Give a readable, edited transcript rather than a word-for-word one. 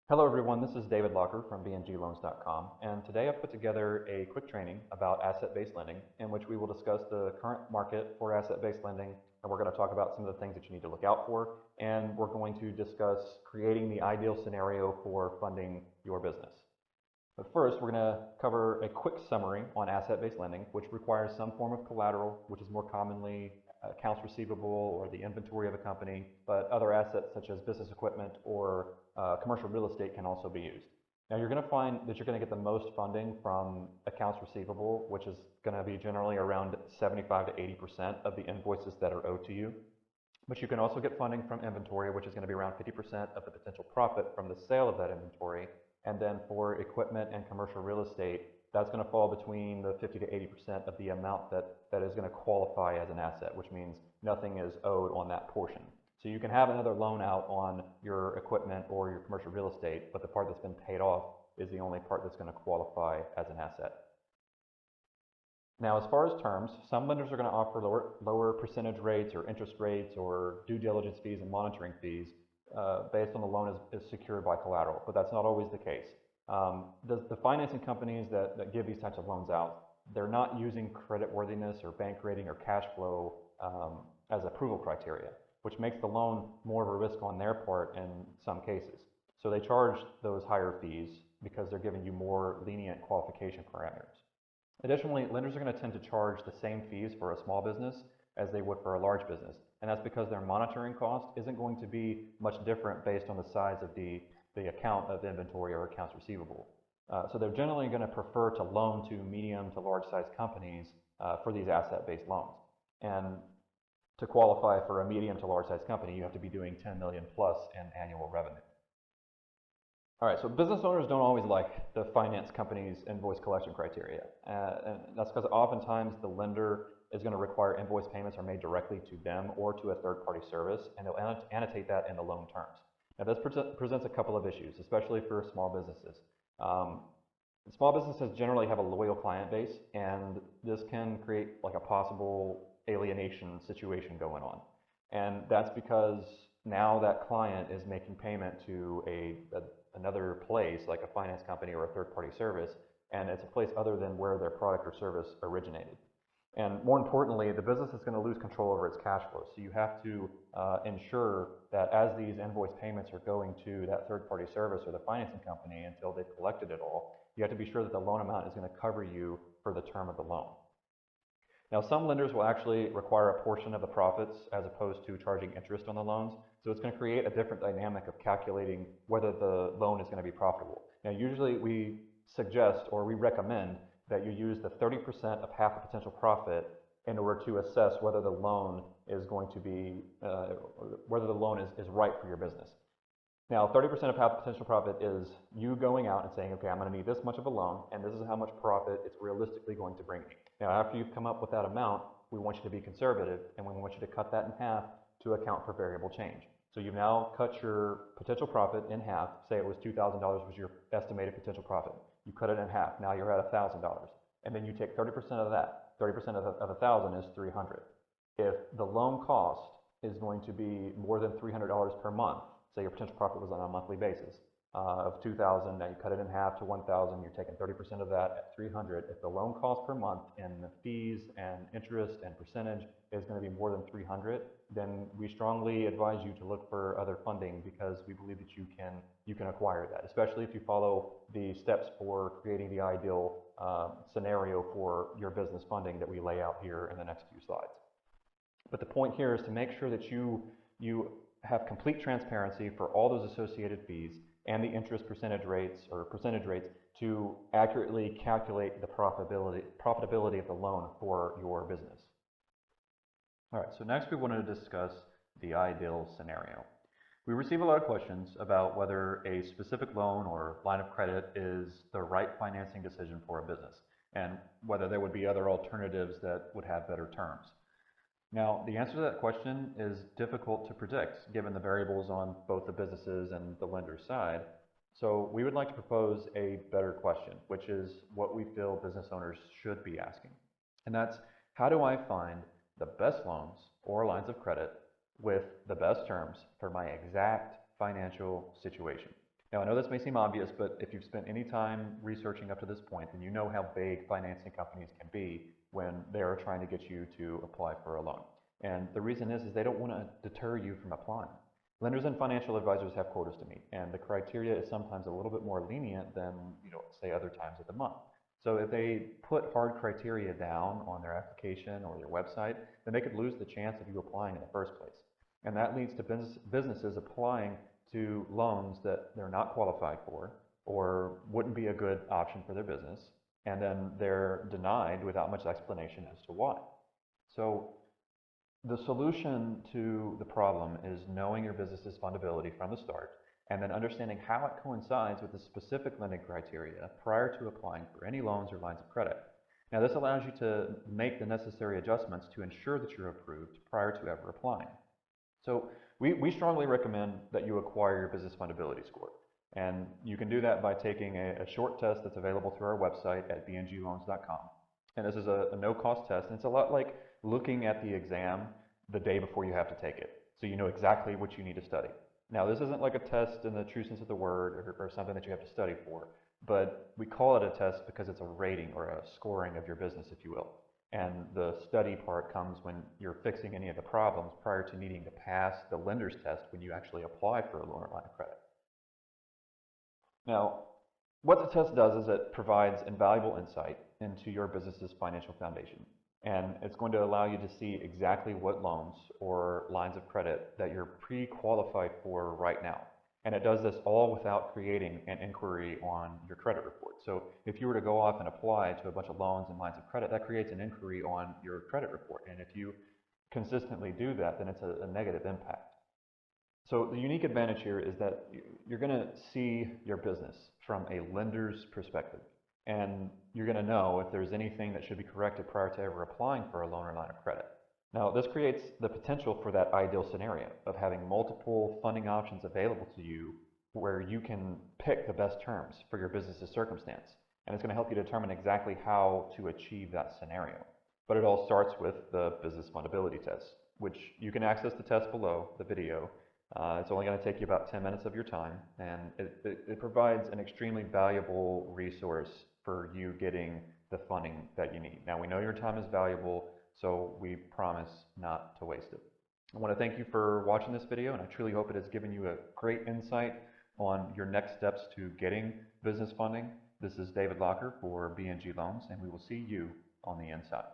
Hello everyone, this is David Locker from bngloans.com, and today I've put together a quick training about asset-based lending in which we will discuss the current market for asset-based lending, and we're going to talk about some of the things that you need to look out for, and we're going to discuss creating the ideal scenario for funding your business. But first, we're going to cover a quick summary on asset-based lending, which requires some form of collateral, which is more commonly accounts receivable or the inventory of a company, but other assets such as business equipment or commercial real estate can also be used. Now you're going to find that you're going to get the most funding from accounts receivable, which is going to be generally around 75 to 80% of the invoices that are owed to you. But you can also get funding from inventory, which is going to be around 50% of the potential profit from the sale of that inventory. And then for equipment and commercial real estate, that's going to fall between the 50 to 80% of the amount that is going to qualify as an asset, which means nothing is owed on that portion. So you can have another loan out on your equipment or your commercial real estate, but the part that's been paid off is the only part that's going to qualify as an asset. Now, as far as terms, some lenders are going to offer lower percentage rates or interest rates or due diligence fees and monitoring fees based on the loan is secured by collateral, but that's not always the case. The financing companies that give these types of loans out, they're not using creditworthiness or bank rating or cash flow as approval criteria, which makes the loan more of a risk on their part in some cases. So they charge those higher fees because they're giving you more lenient qualification parameters. Additionally, lenders are going to tend to charge the same fees for a small business as they would for a large business. And that's because their monitoring cost isn't going to be much different based on the size of the account of inventory or accounts receivable. So they're generally going to prefer to loan to medium to large size companies for these asset-based loans. And to qualify for a medium to large size company, you have to be doing 10 million plus in annual revenue. All right, so business owners don't always like the finance company's invoice collection criteria. And that's because oftentimes the lender is going to require invoice payments are made directly to them or to a third-party service, and they'll annotate that in the loan terms. Now, this presents a couple of issues, especially for small businesses. Small businesses generally have a loyal client base, and this can create like a possible alienation situation going on. And that's because now that client is making payment to another place, like a finance company or a third-party service, and it's a place other than where their product or service originated. And more importantly, the business is going to lose control over its cash flow. So you have to ensure that as these invoice payments are going to that third-party service or the financing company until they've collected it all, you have to be sure that the loan amount is going to cover you for the term of the loan. Now, some lenders will actually require a portion of the profits as opposed to charging interest on the loans. So it's going to create a different dynamic of calculating whether the loan is going to be profitable. Now, usually we suggest or we recommend that you use the 30% of half the potential profit in order to assess whether the loan is going to be, whether the loan is right for your business. Now, 30% of half the potential profit is you going out and saying, okay, I'm going to need this much of a loan, and this is how much profit it's realistically going to bring me. Now, after you've come up with that amount, we want you to be conservative, and we want you to cut that in half to account for variable change. So you've now cut your potential profit in half. Say it was $2,000 was your estimated potential profit. You cut it in half. Now you're at $1,000. And then you take 30% of that. 30% of 1,000 is $300. If the loan cost is going to be more than $300 per month, say your potential profit was on a monthly basis of $2,000, now you cut it in half to $1,000, you're taking 30% of that at $300. If the loan cost per month in the fees and interest and percentage is going to be more than $300, then we strongly advise you to look for other funding because we believe that you can acquire that, especially if you follow the steps for creating the ideal scenario for your business funding that we lay out here in the next few slides. But the point here is to make sure that you have complete transparency for all those associated fees and the interest percentage rates to accurately calculate the profitability of the loan for your business. All right, so next we wanted to discuss the ideal scenario. We receive a lot of questions about whether a specific loan or line of credit is the right financing decision for a business and whether there would be other alternatives that would have better terms. Now, the answer to that question is difficult to predict given the variables on both the businesses and the lender's side. So we would like to propose a better question, which is what we feel business owners should be asking. And that's, how do I find the best loans or lines of credit with the best terms for my exact financial situation? Now, I know this may seem obvious, but if you've spent any time researching up to this point, then you know how vague financing companies can be when they are trying to get you to apply for a loan. And the reason is they don't want to deter you from applying. Lenders and financial advisors have quotas to meet, and the criteria is sometimes a little bit more lenient than, say other times of the month. So if they put hard criteria down on their application or their website, then they could lose the chance of you applying in the first place. And that leads to businesses applying to loans that they're not qualified for or wouldn't be a good option for their business, and then they're denied without much explanation as to why. So the solution to the problem is knowing your business's fundability from the start and then understanding how it coincides with the specific lending criteria prior to applying for any loans or lines of credit. Now, this allows you to make the necessary adjustments to ensure that you're approved prior to ever applying. So we strongly recommend that you acquire your business fundability score. And you can do that by taking a short test that's available through our website at bngloans.com. And this is a no-cost test, and it's a lot like looking at the exam the day before you have to take it, so you know exactly what you need to study. Now, this isn't like a test in the true sense of the word or something that you have to study for, but we call it a test because it's a rating or a scoring of your business, if you will. And the study part comes when you're fixing any of the problems prior to needing to pass the lender's test when you actually apply for a loan or line of credit. Now, what the test does is it provides invaluable insight into your business's financial foundation. And it's going to allow you to see exactly what loans or lines of credit that you're pre-qualified for right now. And it does this all without creating an inquiry on your credit report. So if you were to go off and apply to a bunch of loans and lines of credit, that creates an inquiry on your credit report. And if you consistently do that, then it's a negative impact. So the unique advantage here is that you're going to see your business from a lender's perspective. And you're going to know if there's anything that should be corrected prior to ever applying for a loan or line of credit. Now, this creates the potential for that ideal scenario of having multiple funding options available to you where you can pick the best terms for your business's circumstance. And it's going to help you determine exactly how to achieve that scenario. But it all starts with the business fundability test, which you can access the test below the video. It's only going to take you about 10 minutes of your time, and it provides an extremely valuable resource for you getting the funding that you need. Now, we know your time is valuable, so we promise not to waste it. I want to thank you for watching this video, and I truly hope it has given you a great insight on your next steps to getting business funding. This is David Locker for BNG Loans, and we will see you on the inside.